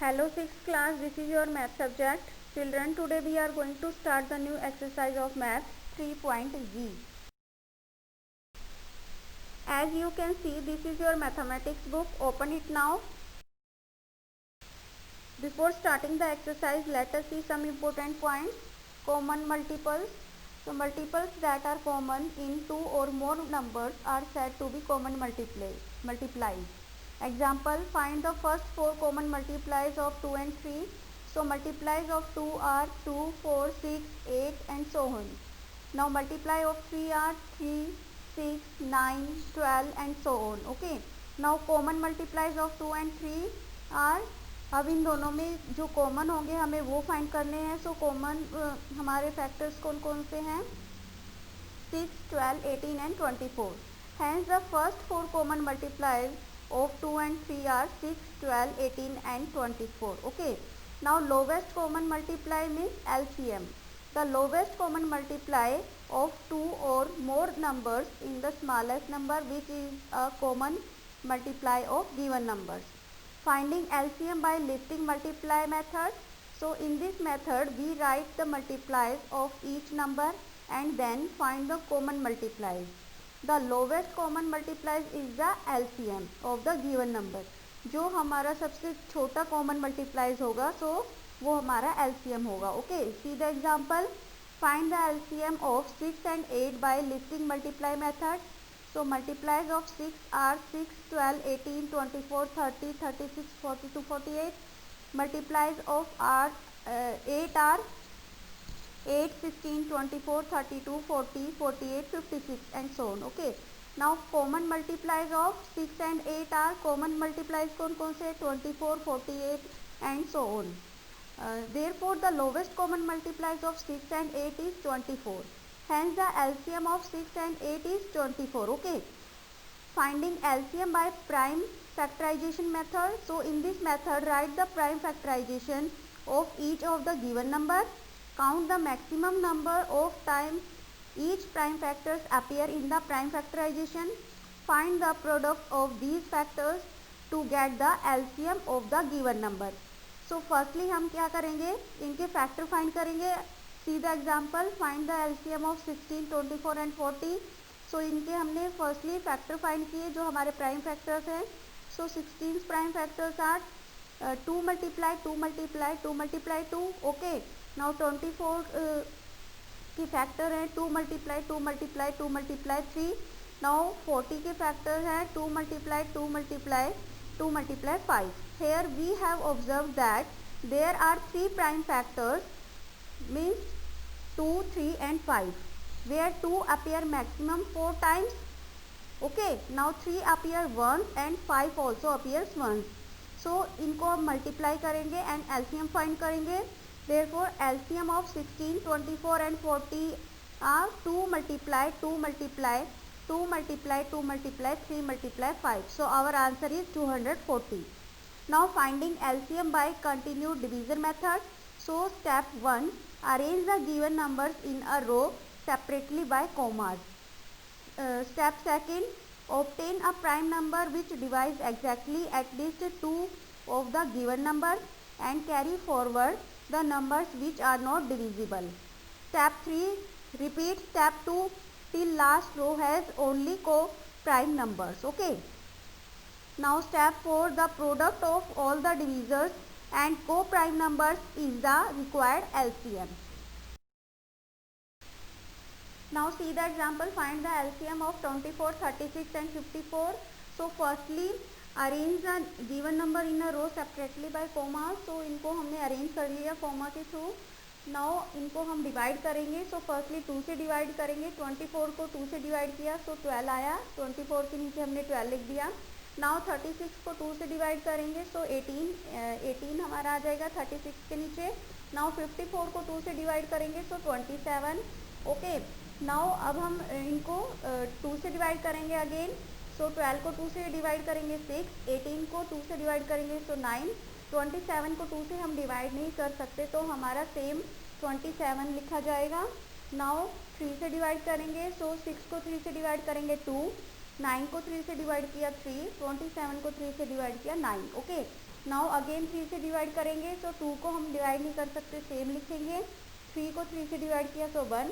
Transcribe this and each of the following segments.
Hello 6th class, this is your math subject. Children, today we are going to start the new exercise of math 3.G. As you can see, this is your mathematics book. Open it now. Before starting the exercise, let us see some important points. Common multiples. So multiples that are common in two or more numbers are said to be common multiplies. Example, find the first four common multiplies of 2 and 3. So multiplies of 2 are 2, 4, 6, 8 and so on. Now multiply of 3 are 3, 6, 9, 12 and so on. Okay. Now common multiplies of 2 and 3 are, अब इन दोनों में जो common होंगे हमें वो find करने हैं. So common हमारे फैक्टर्स कौन कौन से हैं? 6, 12, 18 and 24. Hence the first four common multiplies of 2 and 3 are 6, 12, 18 and 24. Okay. Now lowest common multiply means LCM. The lowest common multiply of two or more numbers in the smallest number, which is a common multiply of given numbers. Finding LCM by listing multiply method. So in this method we write the multiplies of each number and then find the common multiplies. The lowest common multiplies is the LCM of the given number. जो हमारा सबसे छोटा common multiplies होगा so वो हमारा LCM होगा. Okay, see the example. Find the LCM of 6 and 8 by listing multiply method. So multiplies of 6 are 6, 12, 18, 24, 30, 36, 42, 48. Multiplies of 8 are 8, 16, 24, 32, 40, 48, 56 and so on. Okay. Now common multiplies of 6 and 8 are, common multiplies कौन कौन से? 24, 48 and so on. Therefore the lowest common multiplies of 6 and 8 is 24. Hence the LCM of 6 and 8 is 24. Okay. Finding LCM by prime factorization method. So in this method write the prime factorization of each of the given number. Count the maximum number of times each prime factors appear in the prime factorization. Find the product of these factors to get the LCM of the given number. So firstly हम क्या करेंगे? इनके factor find करेंगे. See the example. Find the LCM of 16, 24 and 40. So इनके हमने firstly factor find किए जो हमारे प्राइम फैक्टर्स हैं. So 16 prime factors are 2 multiply 2 multiply 2 multiply 2. Okay. Now 24 की फैक्टर है 2 multiply 2 multiply 2 multiply 3. Now 40 के फैक्टर है 2 multiply 2 multiply 2 multiply 5. Here we have observed that there are 3 prime factors means 2, 3 and 5 where 2 appear maximum 4 times. Okay. Now 3 appear once and 5 also appears once. So इनको हम multiply करेंगे and LCM find करेंगे. Therefore LCM of 16, 24 and 40 are 2 multiply 2 multiply 2 multiply 2 multiply 3 multiply 5. So our answer is 240. Now finding LCM by continued division method. So step 1, arrange the given numbers in a row separately by commas. Step 2, obtain a prime number which divides exactly at least 2 of the given numbers and carry forward the numbers which are not divisible. Step 3, repeat step 2 till last row has only co-prime numbers. Okay. Now step 4, the product of all the divisors and co-prime numbers is the required LCM. Now see the example. Find the LCM of 24, 36 and 54. So firstly arrange the given number in a row separately by commas. So इनको हमने arrange कर लिया comma के through. Now इनको हम divide करेंगे. So firstly 2 से divide करेंगे. 24 को 2 से divide किया so 12 आया. 24 के नीचे हमने 12 लिख दिया. Now 36 को 2 से divide करेंगे so 18 हमारा आ जाएगा 36 के नीचे. Now 54 को 2 से divide करेंगे so 27. Okay. Now अब हम इनको 2 से divide करेंगे again. So 12 को 2 से divide करेंगे 6, 18 को 2 से divide करेंगे so 9, 27 को 2 से हम divide नहीं कर सकते तो हमारा सेम 27 लिखा जाएगा. Now 3 से divide करेंगे so 6 को 3 से divide करेंगे 2, 9 को 3 से divide किया 3, 27 को 3 से divide किया 9. Okay. नाउ अगेन 3 से डिवाइड करेंगे, सो 2 को हम डिवाइड नहीं कर सकते, सेम लिखेंगे। 3 को 3 से डिवाइड किया सो 1,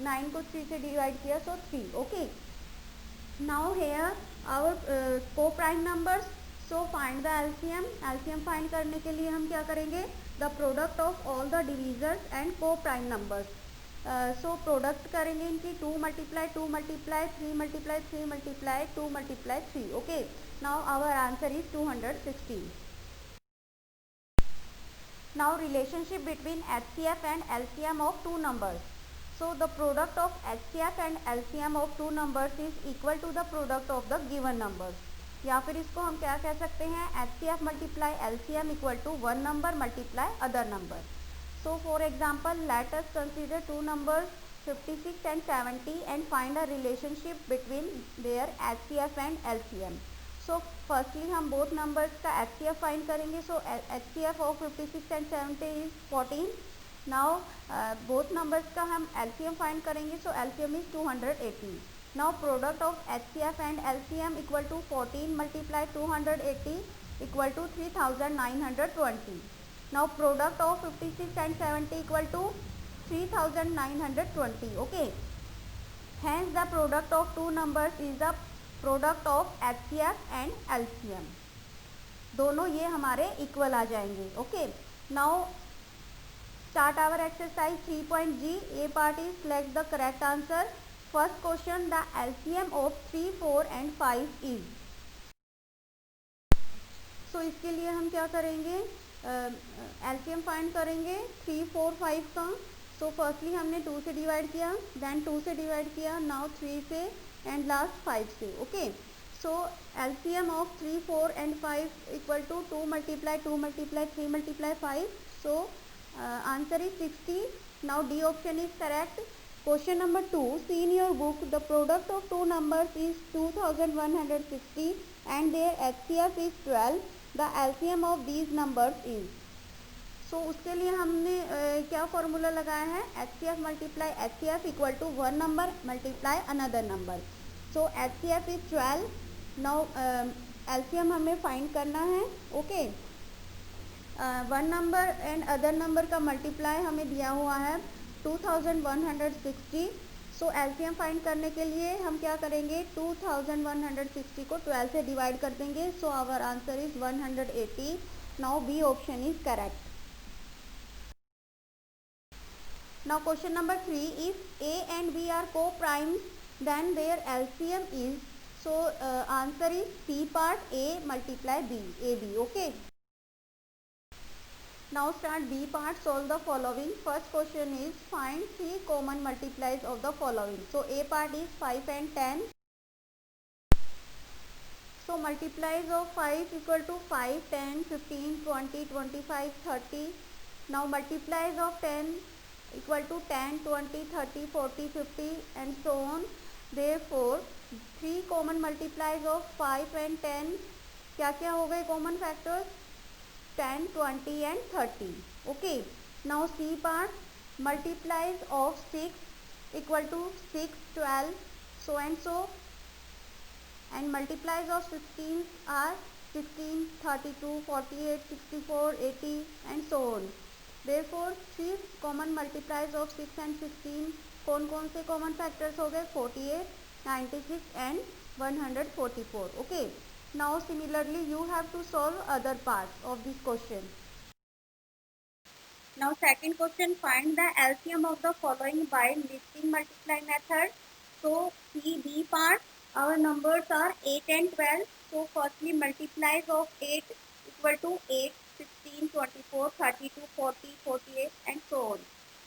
9 को 3 से डिवाइड किया so 3, okay. Now here our co prime numbers, so find the LCM. LCM find करने के लिए हम क्या करेंगे, the product of all the divisors and co prime numbers. So product करेंगे इनकी, 2 multiply 2 multiply 3 multiply 3 multiply 2 multiply 3, okay. Now our answer is 216. Now relationship between HCF and LCM of two numbers. So the product of HCF and LCM of two numbers is equal to the product of the given numbers. या फिर इसको हम क्या कह सकते हैं, HCF multiply LCM equal to one number multiply other number. So for example, let us consider two numbers 56 and 70 and find a relationship between their HCF and LCM. So firstly हम both numbers का HCF find करेंगे. So HCF of 56 and 70 is 14. Now both numbers का हम LCM find करेंगे. So LCM is 280. Now product of HCF and LCM equal to 14 multiply 280 equal to 3920. Now product of 56 and 70 equal to 3920, okay. Hence the product of two numbers is the product of HCF and LCM. दोनों ये हमारे equal आ जाएंगे, okay. Now start our exercise 3.G. A part is select the correct answer. First question, the LCM of 3, 4 and 5 is. So इसके लिए हम क्या करेंगे, LCM फाइंड करेंगे 3, 4, 5 का. सो फर्स्टली हमने 2 से डिवाइड किया, देन 2 से डिवाइड किया, नाउ 3 से एंड लास्ट 5 से, okay. So LCM of 3, 4 and 5 equal to 2 multiply 2 multiply 3 multiply 5. So answer is 60. Now D option is correct. Question number 2, see in your book the product of two numbers is 2160 and their HCF is 12. The LCM of these numbers is. So उसके लिए हमने क्या formula लगाया है, HCF multiply HCF equal to one number multiply another number. So HCF is 12. Now LCM हमें find करना है, okay. One number and other number का मल्टीप्लाई हमें दिया हुआ है 2160. सो LCM फाइंड करने के लिए हम क्या करेंगे, 2160 को 12 से डिवाइड कर देंगे. So our answer is 180. Now B option is correct. Now question number 3, if A and B are co-primes then their LCM is. So answer is C part, A multiply B, AB, okay. Now start B part, solve the following. First question is find 3 common multiplies of the following. So A part is 5 and 10. So multiplies of 5 equal to 5, 10, 15, 20, 25, 30. Now multiplies of 10 equal to 10, 20, 30, 40, 50 and so on. Therefore 3 common multiplies of 5 and 10 क्या क्या हो गए common factors, 10, 20 and 30, okay. Now C part, multiplies of 6 equal to 6, 12 so and so, and multiplies of 16 are 16, 32, 48, 64, 80 and so on. Therefore 3 common multiplies of 6 and 16 कौन कौन से common factors हो गए, 48, 96 and 144, okay. Now similarly you have to solve other parts of this question. Now second question, find the LCM of the following by listing multiply method. So C, B part, our numbers are 8 and 12. So firstly multiplies of 8 equal to 8, 16, 24, 32, 40, 48 and so on.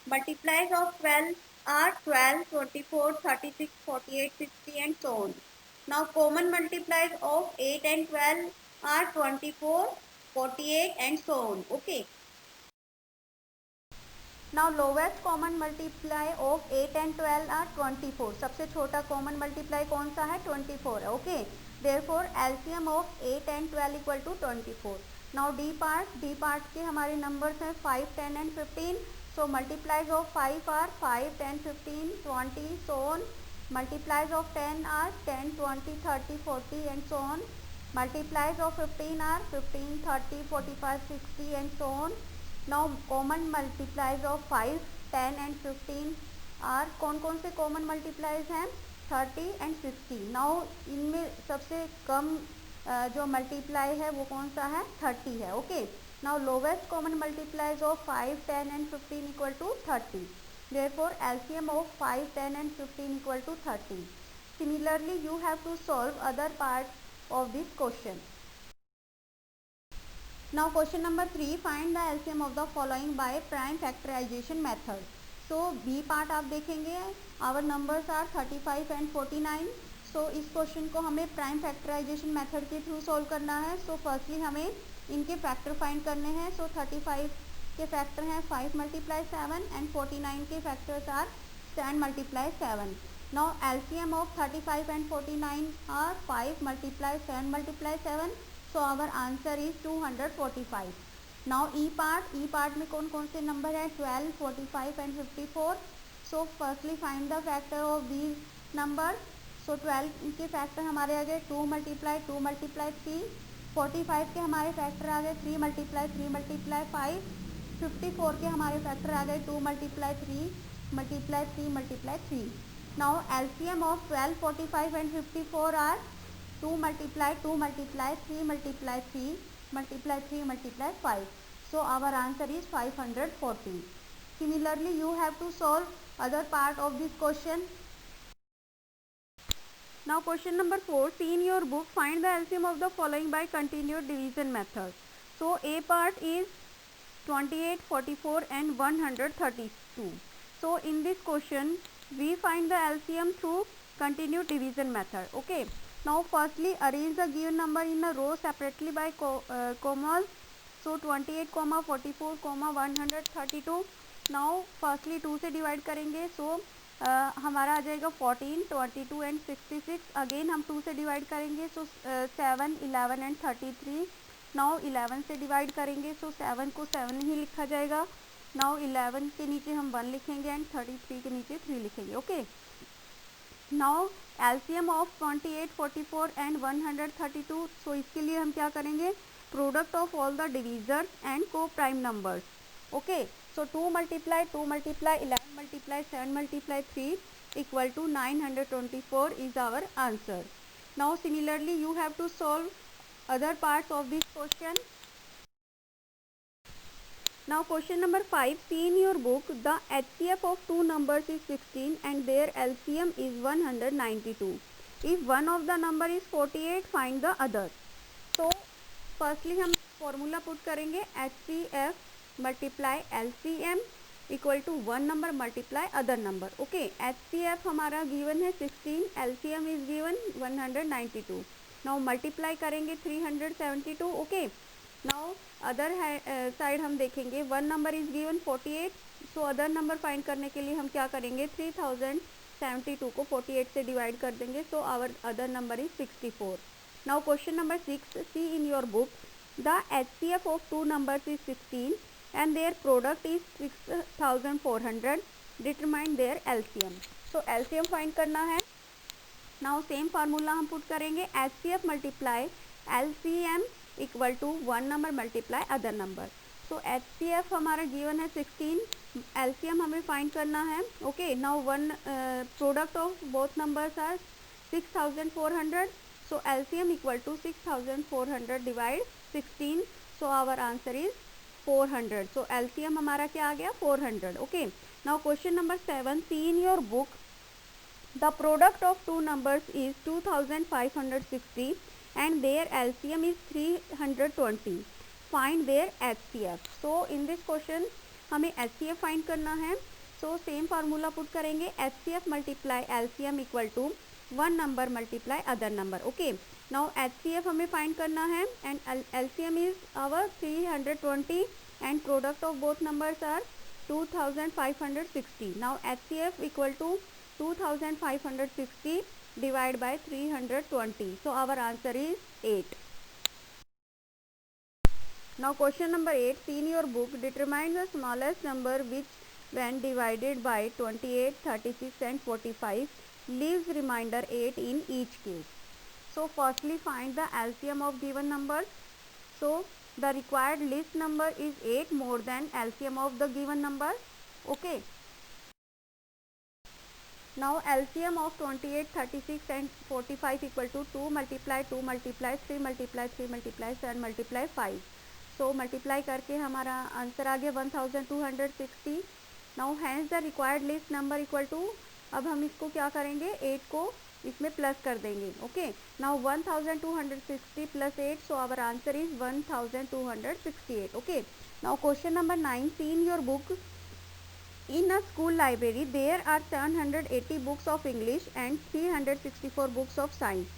Multiplies of 12 are 12, 24, 36, 48, 60 and so on. Now common multiplies of 8 and 12 are 24, 48 and so on, okay. Now lowest common multiply of 8 and 12 are 24. सबसे छोटा common multiply कौन सा है, 24 है, okay. Therefore LCM of 8 and 12 equal to 24. Now D part के हमारे numbers हैं 5, 10 and 15. So multiplies of 5 are 5, 10, 15, 20 so on. Multiplies of 10 are 10, 20, 30, 40 and so on. Multiplies of 15 are 15, 30, 45, 60 and so on. Now common multiplies of 5, 10 and 15 are कौन कौन से common multiplies हैं 30 and 60. Now इनमें सबसे कम जो multiply है वो कौन सा है 30 है. Okay. Now lowest common multiplies of 5, 10 and 15 equal to 30. Therefore LCM of 5, 10 and 15 equal to 30. Similarly you have to solve other parts of this question. Now question number 3, find the LCM of the following by prime factorization method. So B part आप देखेंगे our numbers are 35 and 49. So इस question को हमें prime factorisation method के through solve करना है. So firstly हमें इनके फैक्टर फाइंड करने हैं. सो 35 के फैक्टर हैं 5 मल्टीप्लाई 7 एंड 49 के factors are 10 multiply 7. Now LCM of 35 and 49 are 5 multiply 7 multiply 7. So our answer is 245. Now E part में कौन कौन से नंबर है 12, 45 and 54. So firstly find the factor of these numbers. So 12 के factor हमारे आ गए 2 multiply 3. 45 के हमारे फैक्टर आ गए 3 multiply 5. 54 के हमारे फैक्टर आ गए 2 multiply 3. Now LCM of 12, 45 and 54 are 2 multiply 3 multiply 5. So our answer is 540. Similarly you have to solve other part of this question. Now question number 4, see in your book, find the LCM of the following by continued division method. So A part is 28, 44 and 132. So in this question we find the LCM through continued division method. Okay. Now firstly arrange the given number in a row separately by commas. So 28, 44, 132. Now firstly 2 से divide करेंगे. So हमारा आ जाएगा 14, 22 and 66. Again हम 2 से divide करेंगे. सो 7, 11 and 33. Now 11 से divide करेंगे. सो 7 को 7 ही लिखा जाएगा. नाउ 11 के नीचे हम 1 लिखेंगे एंड 33 के नीचे 3 लिखेंगे. Okay. Now LCM of 28, 44 and 132. So इसके लिए हम क्या करेंगे product of all the divisors and co prime numbers. Okay. So 2 multiply 11 multiply 7 multiply 3 equal to 924 is our answer. Now similarly you have to solve other parts of this question. Now question number 5, see in your book the HCF of two numbers is 16 and their LCM is 192. If one of the number is 48, find the other. So firstly हम formula put करेंगे HCF multiply LCM equal to one number multiply other number. Okay. HCF हमारा given है 16, LCM is given 192. Now multiply करेंगे 372. Okay. Now other side हम देखेंगे one number is given 48. So other number find करने के लिए हम क्या करेंगे 3072 को 48 से डिवाइड कर देंगे. So our other number is 64. Now question number 6, see in your book the HCF of two numbers is 16 and their product is 6400. determine their LCM. so LCM find करना है. नाउ सेम फार्मूला हम put करेंगे HCF multiply LCM equal to one number multiply other number. So HCF हमारा given है 16, LCM हमें find करना है. Okay. Now one product of both numbers are 6400. So LCM equal to 6400 divide 16. So our answer is 400. So LCM हमारा क्या आ गया 400. Okay. Now question number 7, see in your book the product of two numbers is 2560 and their LCM is 320. Find their HCF. So in this question हमें HCF find करना है. So same formula put करेंगे HCF multiply LCM equal to one number multiply other number. Okay. Now HCF हमें find करना है and LCM is our 320 and product of both numbers are 2560. Now HCF equal to 2560 divide by 320. So our answer is 8. Now question number 8, see in your book determine the smallest number which when divided by 28, 36 and 45 leaves remainder 8 in each case. So So firstly find the LCM of given numbers. So the required list number is 8 more than LCM of the given number. Okay. Now LCM of 28, 36 and 45 equal to 2 multiply 2 multiply 3 multiply 3 multiply 7 multiply 5. So multiply करके हमारा answer आ गया 1260. Now hence the required list number equal to, अब हम इसको क्या करेंगे, 8 को इसमें प्लस कर देंगे. Okay. Now 1260 plus 8, so our answer is 1268. Okay. Now question number 9. See in your book, in a school library there are 780 books of English and 364 books of science.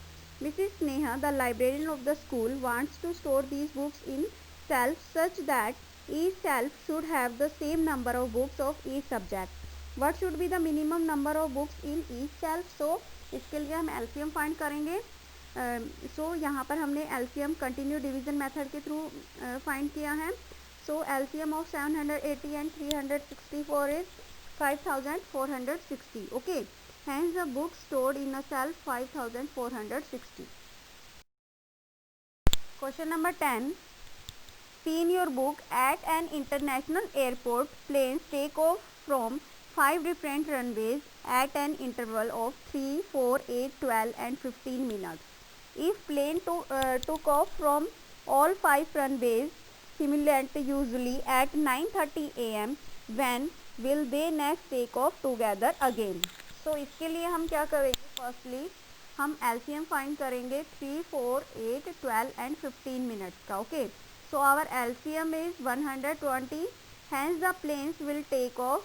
Mrs. Sneha, the librarian of the school, wants to store these books in shelves such that each shelf should have the same number of books of each subject. What should be the minimum number of books in each shelf? So इसके लिए हम LCM find करेंगे. सो यहाँ पर हमने LCM continue division method के through find किया है. So LCM of 780 and 364 is 5460. Okay. Hence the book stored in a shelf 5460. Question number 10. See in your book, at an international airport, planes take off from 5 different runways at an interval of 3, 4, 8, 12 and 15 minutes. If plane took off from all 5 runways simultaneously usually at 9:30 am, when will they next take off together again? So इसके लिए हम क्या करेंगे, firstly हम LCM find करेंगे 3, 4, 8, 12 and 15 minutes का. Okay. So our LCM is 120. Hence the planes will take off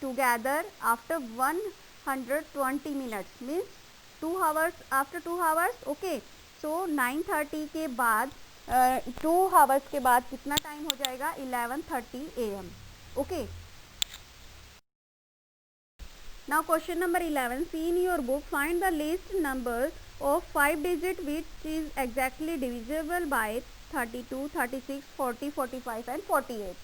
together after 120 minutes, means 2 hours, after 2 hours. Okay. So 9:30 के बाद 2 hours के बाद कितना टाइम हो जाएगा, 11:30 AM. Okay. Now question number 11. See in your book, find the least number of 5 digits which is exactly divisible by 32, 36, 40, 45 and 48.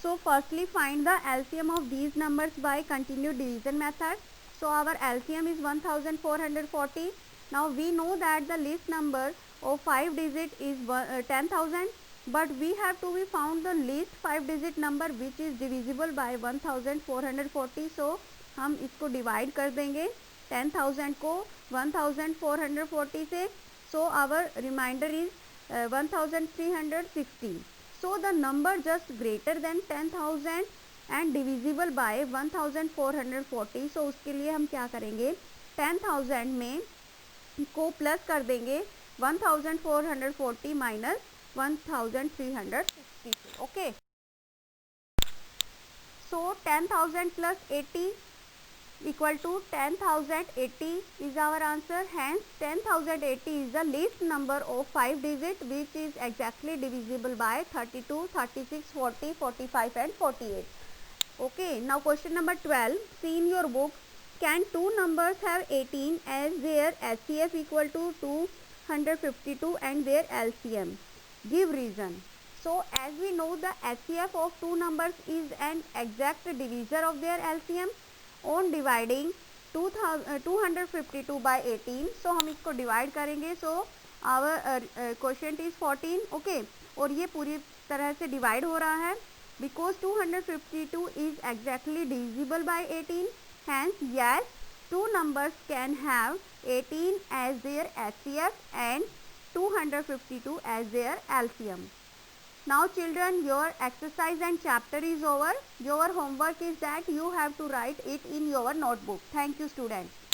So firstly find the LCM of these numbers by continued division method. So our LCM is 1440. Now we know that the least number of 5 digit is 10,000, but we have to be found the least 5 digit number which is divisible by 1440. So हम इसको divide कर देंगे 10,000 को 1440 से. So our remainder is 1360. So the number just greater than 10,000 and divisible by 1440. So उसके लिए हम क्या करेंगे, 10,000 में को प्लस कर देंगे 1440 minus 1360. Okay. So 10,000 plus 80 equal to 10,080 is our answer. Hence 10,080 is the least number of 5 digits which is exactly divisible by 32, 36, 40, 45 and 48. Okay. Now question number 12. See in your book, can two numbers have 18 as their HCF equal to 252 and their LCM? Give reason. So as we know, the HCF of two numbers is an exact divisor of their LCM. On dividing 252 by 18, so हम इसको divide करेंगे. So our question is 14. Okay. और ये पूरी तरह से divide हो रहा है because 252 is exactly divisible by 18. Hence yes, two numbers can have 18 as their HCF and 252 as their LCM. Now children, your exercise and chapter is over. Your homework is that you have to write it in your notebook. Thank you students.